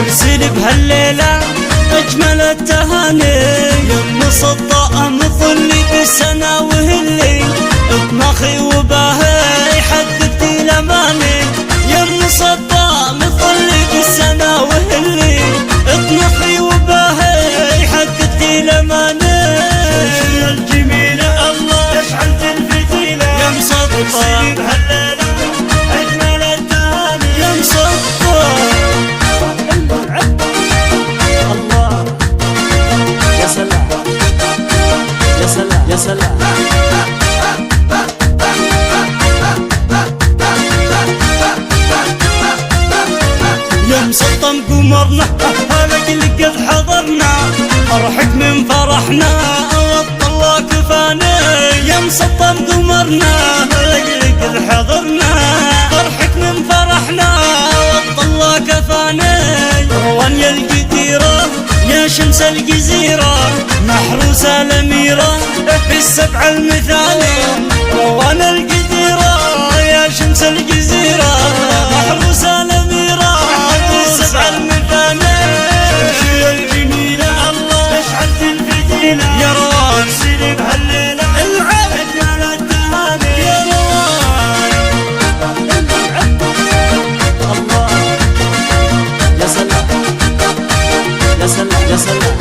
ارسل بهالليلة اجمل التهاني، يم صداء مطلي بالسنة وهلي، اطنخي وباهي حققتي الاماني، يم صداء مطلي بالسنة وهلي، اطنخي وباهي حققتي الاماني. يا الجميلة الله تشعل الفتيلة، يم صداء بهالليلة اجمل التهاني، يم صداء. يا سلام يا سلام يا سلام. يا مسطم قمرنا هلك اللي قد حضرنا، فرحك من فرحنا الله كفانا. يا مسطم قمرنا هلك اللي قد حضرنا، فرحك من فرحنا الله كفانا. روان يا القديرة يا شمس الجزيرة، محروسة الأميرة في السبع المثالي. روان القديرة يا شمس الجزيرة، محروسة الأميرة في السبع المثالي. يا الجميلة الله تشعل الفتيلة، يا روان ارسلي بهالليلة العب اجمل التهاني. يا روان الله. يا سلام يا سلام يا سلام.